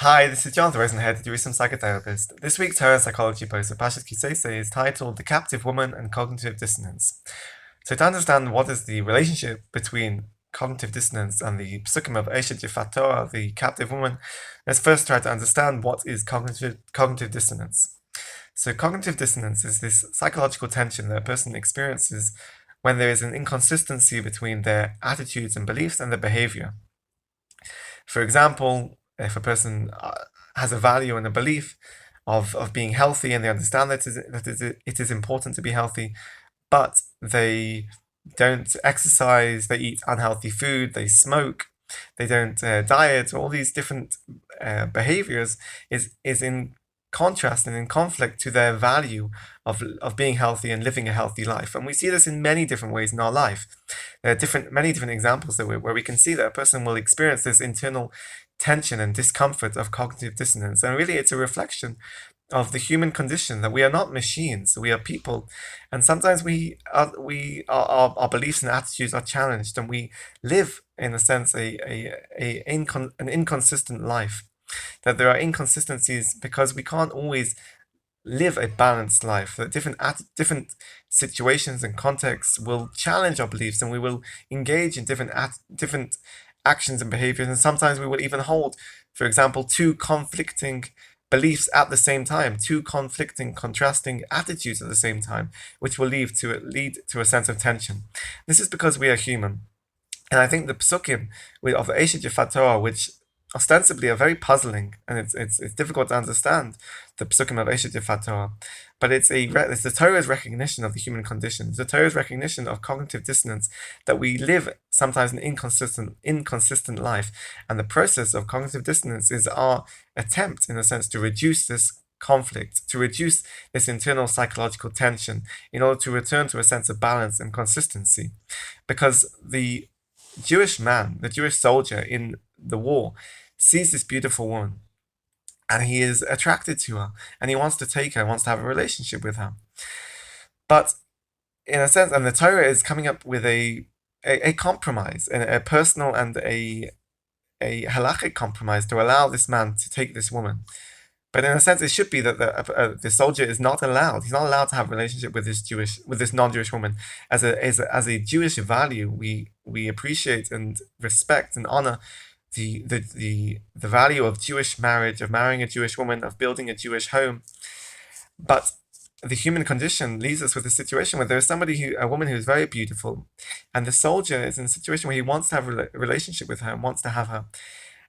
Hi, this is Jonathan Rosenhead, the Jerusalem psychotherapist. This week's Torah and Psychology post of Parashat Teitze is titled "The Captive Woman and Cognitive Dissonance." So, to understand what is the relationship between cognitive dissonance and the psukim of Eshet Yifat Torah, the captive woman, let's first try to understand what is cognitive dissonance. So, cognitive dissonance is this psychological tension that a person experiences when there is an inconsistency between their attitudes and beliefs and their behavior. For example, if a person has a value and a belief of being healthy, and they understand that it is important to be healthy, but they don't exercise, they eat unhealthy food, they smoke, they don't diet, all these different behaviors is in contrast and in conflict to their value of being healthy and living a healthy life. And we see this in many different ways in our life. There are many different examples where we can see that a person will experience this internal tension and discomfort of cognitive dissonance. And really, it's a reflection of the human condition, that we are not machines, we are people, and sometimes our beliefs and attitudes are challenged, and we live, in a sense, an inconsistent life. That there are inconsistencies because we can't always live a balanced life. That different situations and contexts will challenge our beliefs, and we will engage in different actions and behaviors, and sometimes we will even hold, for example, two conflicting beliefs at the same time, two conflicting, contrasting attitudes at the same time, which will lead to a sense of tension. This is because we are human. And I think the psukim of the Eshet Yifat Torah, which ostensibly are very puzzling, and it's difficult to understand the psukim of Eshet Yifat Torah, but it's the Torah's recognition of the human condition. It's the Torah's recognition of cognitive dissonance, that we live sometimes an inconsistent life, and the process of cognitive dissonance is our attempt, in a sense, to reduce this conflict, to reduce this internal psychological tension, in order to return to a sense of balance and consistency, because the Jewish man, the Jewish soldier in the war, sees this beautiful woman, and he is attracted to her, and he wants to take her, wants to have a relationship with her. But in a sense, and the Torah is coming up with a compromise, a personal and a halachic compromise, to allow this man to take this woman. But in a sense, it should be that the soldier is not allowed. He's not allowed to have a relationship with this non-Jewish woman. As a Jewish value, we appreciate and respect and honor the value of Jewish marriage, of marrying a Jewish woman, of building a Jewish home. But the human condition leaves us with a situation where there is a woman who is very beautiful, and the soldier is in a situation where he wants to have a relationship with her and wants to have her,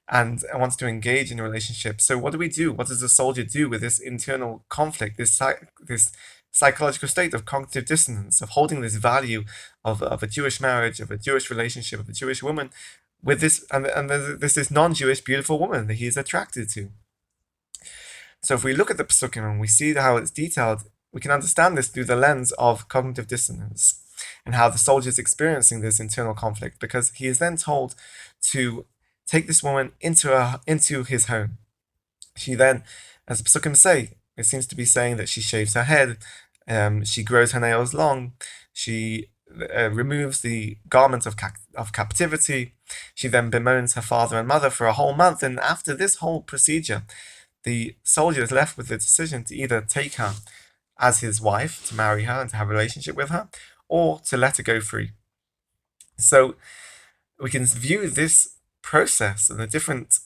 and wants to engage in a relationship. So what do we do? What does the soldier do with this internal conflict, this psychological state of cognitive dissonance, of holding this value of a Jewish marriage, of a Jewish relationship, of a Jewish woman, with this, and there's this non-Jewish beautiful woman that he is attracted to. So if we look at the psukim and we see how it's detailed, we can understand this through the lens of cognitive dissonance, and how the soldier is experiencing this internal conflict, because he is then told to take this woman into his home. She then, as the psukim say, it seems to be saying that she shaves her head, she grows her nails long, she removes the garment of captivity. She then bemoans her father and mother for a whole month, and after this whole procedure, the soldier is left with the decision to either take her as his wife, to marry her and to have a relationship with her, or to let her go free. So we can view this process and the different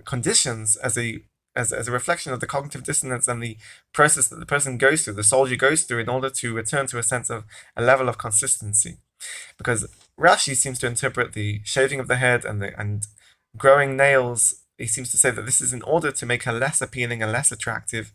conditions as a reflection of the cognitive dissonance and the process that the person goes through, the soldier goes through, in order to return to a sense of a level of consistency. Because Rashi seems to interpret the shaving of the head and growing nails, he seems to say that this is in order to make her less appealing and less attractive.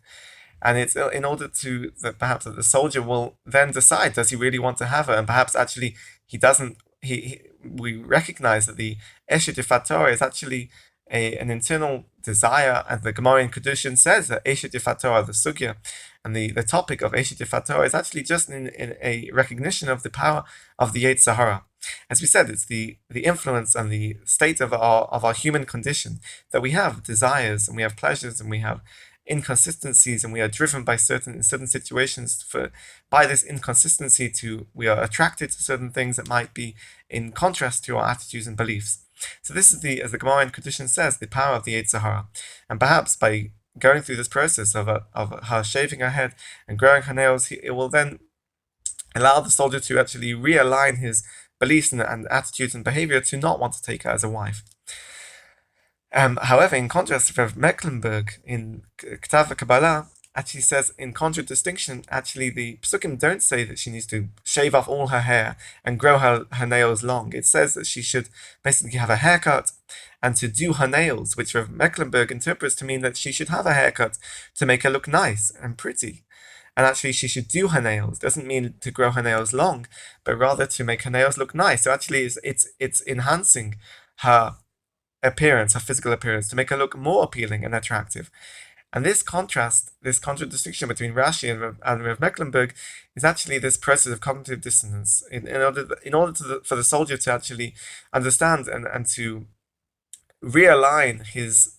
And it's in order to that perhaps that the soldier will then decide, does he really want to have her? And perhaps actually he doesn't. We recognize that the Eshet Yifat Torah is actually an internal desire, and the Gemara in Kedushin says that Eshet Yifat Torah, the sugya, and the topic of Eshet Yifat Torah is actually just in a recognition of the power of the Yetzer Hara. As we said, it's the influence and the state of our human condition, that we have desires and we have pleasures and we have inconsistencies, and we are driven by certain situations by this inconsistency we are attracted to certain things that might be in contrast to our attitudes and beliefs. So this is as the Gemara in Kedushin says, the power of the Yetzer Hara. And perhaps by going through this process of her shaving her head and growing her nails, it will then allow the soldier to actually realign his beliefs and attitudes and behavior to not want to take her as a wife. However, in contrast, Rev Mecklenburg in Ktav Kabbalah actually says, in contradistinction, actually the Psukim don't say that she needs to shave off all her hair and grow her nails long. It says that she should basically have a haircut and to do her nails, which Rev Mecklenburg interprets to mean that she should have a haircut to make her look nice and pretty. And actually she should do her nails. Doesn't mean to grow her nails long, but rather to make her nails look nice. So actually it's enhancing her appearance, her physical appearance, to make her look more appealing and attractive. And this contradistinction between Rashi and Rev Mecklenburg is actually this process of cognitive dissonance. In order for the soldier to actually understand and to realign his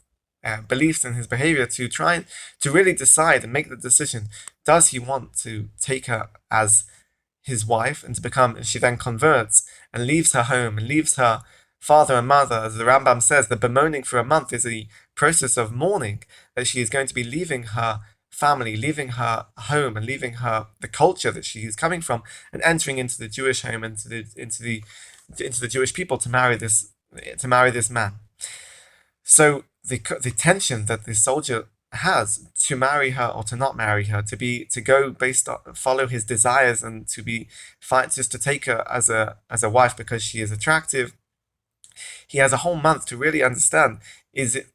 beliefs and his behavior, to try to really decide and make the decision, does he want to take her as his wife and she then converts and leaves her home and leaves her father and mother. As the Rambam says, the bemoaning for a month is a process of mourning, that she is going to be leaving her family, leaving her home, and leaving the culture that she is coming from, and entering into the Jewish home and into the Jewish people to marry this man. So the tension that the soldier has to marry her or to not marry her, to go based on follow his desires and just to take her as a wife because she is attractive. He has a whole month to really understand is it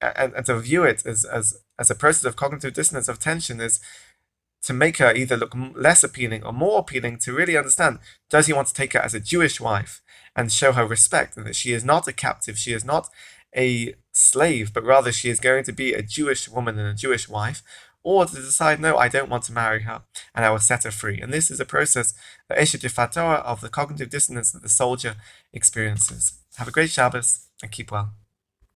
and to view it as a process of cognitive dissonance, of tension, is to make her either look less appealing or more appealing, to really understand, does he want to take her as a Jewish wife and show her respect, and that she is not a captive, she is not a slave, but rather she is going to be a Jewish woman and a Jewish wife, or to decide, no, I don't want to marry her, and I will set her free. And this is a process, the Eshet Yifat Torah, of the cognitive dissonance that the soldier experiences. Have a great Shabbos, and keep well.